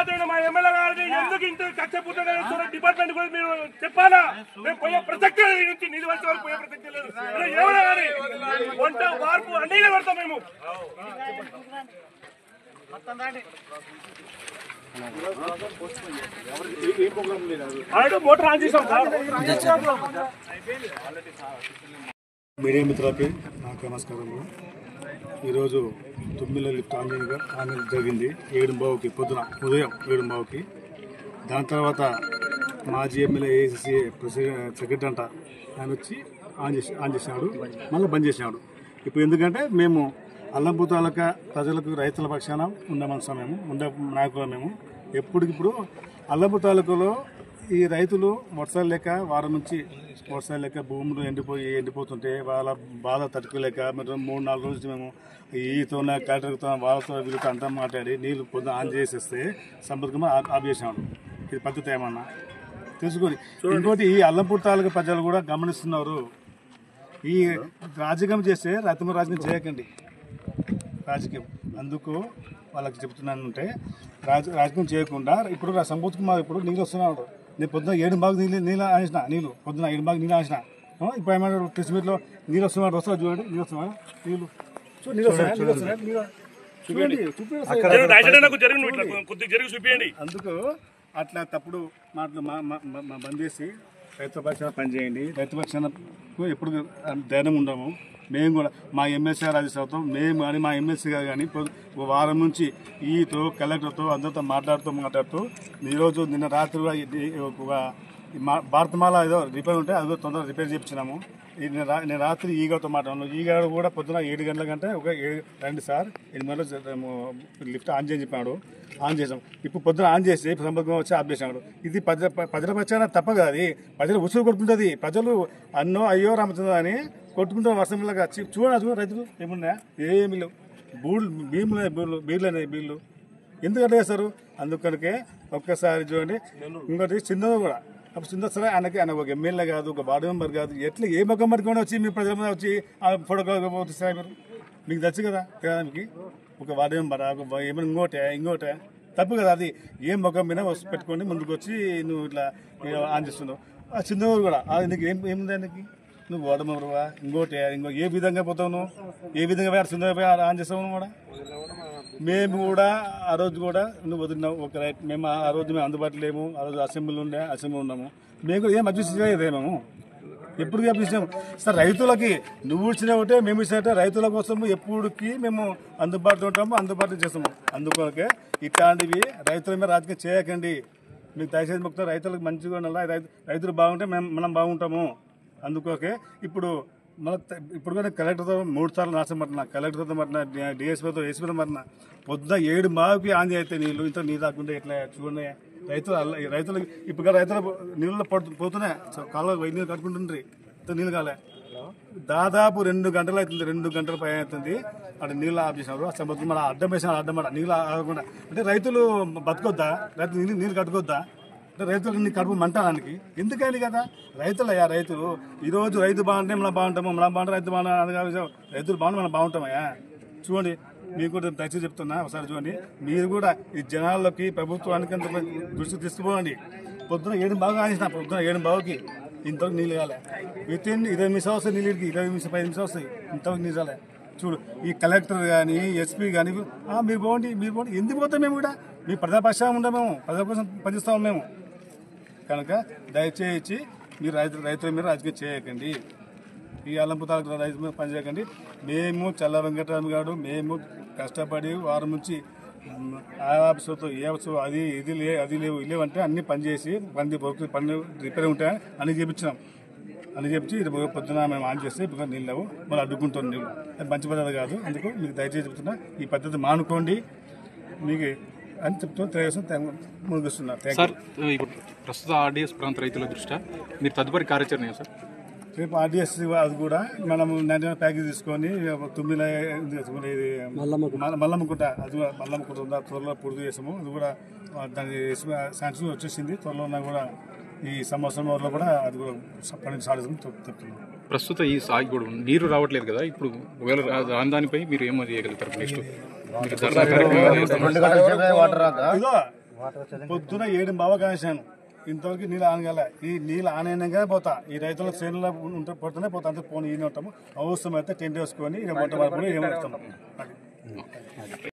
మాత్రమే మా ఎమ్మెల్యే గారిని ఎందుకు ఇంత కష్టపడుతున్న డిపార్ట్మెంట్ కూడా మీరు చెప్పాలా? మేము పోయే ప్రసక్తి నుంచి నిధి వచ్చే వరకు పోయే ప్రసక్తి లేదు. ఏమైనా కానీ వంట మార్పు అన్నీ పెడతాం మేము. మోటార్ ఆన్ చేసాం సార్. మీడియా మిత్రులకి నాకు నమస్కారములు. ఈరోజు తుమ్మిల లిఫ్ట్ ఆన్ జరిగింది 7:15కి ఉదయం 7:15కి. దాని తర్వాత మాజీ ఎమ్మెల్యే ఏఐసిసి సెక్రటరీ అంట ఆయన వచ్చి ఆన్ చేసినాడు, మళ్ళీ బంద్ చేసినాడు. ఇప్పుడు ఎందుకంటే మేము అల్లంపూర్ తాలూకా ప్రజలకు రైతుల పక్షాన ఉండే మనసు ఉండే నాయకులు మేము. ఎప్పటికిప్పుడు అల్లంపూర్ తాలూకాలో ఈ రైతులు వర్షాలు లేక వారం నుంచి వర్షాలు లేక భూములు ఎండిపోతుంటే వాళ్ళ బాధ తట్టుకోలేక మరి 3-4 రోజులు మేము ఈతోనే కలెక్టర్తో వాళ్ళతో వీళ్ళతో అంతా మాట్లాడి నీళ్ళు పొద్దున ఆన్ చేసేస్తే సంపర్కం ఆపేసాము. ఇది పద్ధతి ఏమన్నా తెలుసుకొని. ఇంకోటి ఈ అల్లంపూర్ తాలూకా ప్రజలు కూడా గమనిస్తున్నారు. ఈ రాజకీయం చేస్తే రాజకీయం చేయకండి. రాజకీయం అందుకు వాళ్ళకి చెప్తున్నానంటే రాజకీయం చేయకుండా ఇప్పుడు సంపూత్ కుమార్ ఇప్పుడు నీళ్ళు వస్తున్నాడు. నేను పొద్దున 7:00 నీళ్ళు ఆసిన పొద్దున 7:00 నీళ్ళు ఆసిన. ఇప్పుడు ఏమన్నా ప్రెస్ మీట్లో నీళ్ళు వస్తున్నాడు, వస్తా చూడండి నీళ్ళు వస్తున్నాడు, నీళ్ళు అందుకు అట్లా తప్పుడు మాటలు బంద్ చేసి రైతు పక్షాన పనిచేయండి. రైతు పక్షానకు ఎప్పుడు ధైర్యం ఉండము. మేము కూడా మా ఎమ్మెల్సీ గారు రాజేశ్వరతో మేము కానీ మా ఎమ్మెల్సీ గారు కానీ వారం నుంచి ఈతో కలెక్టర్తో అందరితో మాట్లాడుతూ ఈరోజు నిన్న రాత్రి భారతమాల ఏదో రిపేర్ ఉంటే అదో తొందరగా రిపేర్ చేయించినాము. నేను రాత్రి ఈగతో మాట్లాడాను. ఈగాడు కూడా పొద్దున 7 గంటల కంటే రండి సార్ 8 లిఫ్ట్ ఆన్ చేయని చెప్పాడు. ఆన్ చేసాం. ఇప్పుడు పొద్దున ఆన్ చేసి సంపర్కం వచ్చి ఆఫ్ చేసాడు. ఇది ప్రజల పక్షాన తప్ప కదా, అది ప్రజలు ఉసురు కొట్టుకుంటుంది. ప్రజలు అయ్యో రామచంద్ర అని కొట్టుకుంటాం వర్షంలాగా. చూడండి రైతులు ఏమున్నాయా, ఏమి లేవు. బీర్లు ఎందుకు అట్లా చేస్తారు? అందుకనికే ఒక్కసారి చూడండి. ఇంకోటి చిన్నది కూడా అప్పుడు చిన్న సరే ఆయన ఒక ఎమ్మెల్యే కాదు, ఒక వార్డు మెంబర్ కాదు, ఎట్లా ఏ మొక్క మట్టుకొని వచ్చి మీ ప్రజల మీద వచ్చి ఆ ఫోటో పోతారు మీరు? మీకు తెచ్చు కదా మీకు ఒక వార్డు మెంబర్ ఏమైనా ఇంకోటే తప్పు కదా. అది ఏ మొక్క మీద పెట్టుకొని ముందుకు వచ్చి నువ్వు ఇట్లా ఆన్ చేస్తున్నావు. ఆ చిన్నవారు కూడా నీకు ఏముంది దానికి? నువ్వు వార్డు మెంబర్వా ఇంకో ఏ విధంగా పోతావు నువ్వు? ఏ విధంగా చిన్నగా ఆన్ చేస్తావు కూడా? మేము కూడా ఆ రోజు కూడా నువ్వు వదిలినావు ఒక రైట్. మేము ఆ రోజు మేము అందుబాటులో లేము. ఆ రోజు అసెంబ్లీలో ఉన్నాము. మేము కూడా ఏం అడ్జస్ట్ చేయలేదేమో. ఎప్పుడు అప్పించాము సార్ రైతులకి. నువ్వు ఇచ్చిన ఒకటే మేము ఇచ్చినట్టే రైతుల కోసం ఎప్పటికీ మేము అందుబాటులో ఉంటాము, అందుబాటులో చేస్తాము. అందుకొరకే ఇట్లాంటివి రైతుల మీద రాజకీయం చేయకండి. మీకు దయచేసి మొత్తం రైతులకు మంచిగా ఉండాలి. రైతులు బాగుంటే మనం బాగుంటాము. అందుకోకే ఇప్పుడు కూడా కలెక్టర్తో 3 సార్లు నాశనం పట్టినా, కలెక్టర్తో పట్టినా, డిఎస్పీతో ఏసీపీతో పట్టినా. పొద్దున 7:00కి ఆన్ అయితే నీళ్ళు ఇంత నీళ్ళు రాకుండా ఎట్లా చూడండి. రైతులకు ఇప్పుడు రైతులు నీళ్ళు పోతున్నాయి. కాలువ నీళ్ళు కట్టుకుంటుండ్రి, ఇంత నీళ్ళు కాలే. దాదాపు 2 గంటలు అవుతుంది, 2 గంటల పైన అవుతుంది. అక్కడ నీళ్ళు ఆఫ్ చేసినారు. అసలు మన అడ్డం వేసినారు. అడ్డమాట నీళ్ళు ఆగకుండా. అంటే రైతులు బతకొద్దా? నీళ్ళు కట్టుకోద్దా? రైతులకు నీ కడుపు మంటానికి ఎందుకని కదా. రైతులు ఈరోజు రైతు బాగుంటే మనం బాగుంటాము, మనం బాగుంటే రైతు బాగుంటాం. రైతులు బాగుంటే మనం బాగుంటామయ్యా. చూడండి మీకు కూడా దయచేసి చెప్తున్నా, ఒకసారి చూడండి. మీరు కూడా ఈ జనాల్లోకి ప్రభుత్వానికి అంత దృష్టి తీసుకుపోండి. పొద్దున 7:00 ఆనేసిన, పొద్దున 7:00కి ఇంతవరకు నీళ్ళు కాలే. వితిన్ 20 నిమిషాలు వస్తాయి నీళ్ళకి, 15 నిమిషాలు వస్తాయి. ఇంతవరకు నీళ్ళు కాలే. చూడు ఈ కలెక్టర్ కానీ ఎస్పీ కానీ మీరు పోండి ఎందుకు పోతాం? మేము కూడా మీ ప్రజాపక్షాన ఉండమేము, ప్రజల కోసం పనిచేస్తాము మేము. కనుక దయచేసి మీరు రైతుల మీద రాజకీయం చేయకండి. ఈ అల్లంపూర్ తాలూకా రైతు మీద పనిచేయకండి. మేము చల్ల వెంకటరామ గారు మేము కష్టపడి వారం నుంచి ఆఫీసులతో అది లేవంటే అన్ని పనిచేసి పని రిపేర్ ఉంటాయని అన్ని చేయించినాం. అని చెప్పి పొద్దున మేము ఆన్ చేస్తే ఇప్పుడు నీళ్ళు లేవు, మళ్ళీ అడ్డుకుంటాం నీళ్ళు. అది మంచి పద్ధతి కాదు. అందుకు మీకు దయచేసి చెప్తున్నా, ఈ పద్ధతి మానుకోండి మీకు అని చెప్తున్నా. ముగిస్తున్నారు. సార్ ఇప్పుడు ప్రస్తుత ఆర్డీఎస్ ప్రాంత రైతుల దృష్ట్యా మీరు తదుపరి కార్యాచరణ సార్? రేపు ఆర్డీఎస్ అది కూడా మనము 99 ప్యాకేజ్ తీసుకొని మల్లమ్మకుంట అది కూడా మల్లమ్మకుంట ఉందా త్వరలో పూర్తి చేసాము. అది కూడా దాని శాంక్షన్ వచ్చేసింది. త్వరలో కూడా ఈ సంవత్సరంలో కూడా అది కూడా పని సాధించడం చెప్తున్నాం. ప్రస్తుతం ఈ సాగు కూడా నీరు రావట్లేదు కదా, ఇప్పుడు ఒకవేళ దానిపై మీరు ఏమో చేయగలుగుతారు? నెక్స్ట్ పొద్దున 7 బావ కాశాను, ఇంతవరకు నీళ్ళు ఆనగల. ఈ నీళ్ళు ఆనగానే పోతా, ఈ రైతుల శ్రేణులో ఉంటే పడుతూనే పోతా, అంతే పోనీ ఈయన ఉంటాము. అవసరం అయితే టెంట్ వేసుకొని ఇక వంట ఏమవుతాము.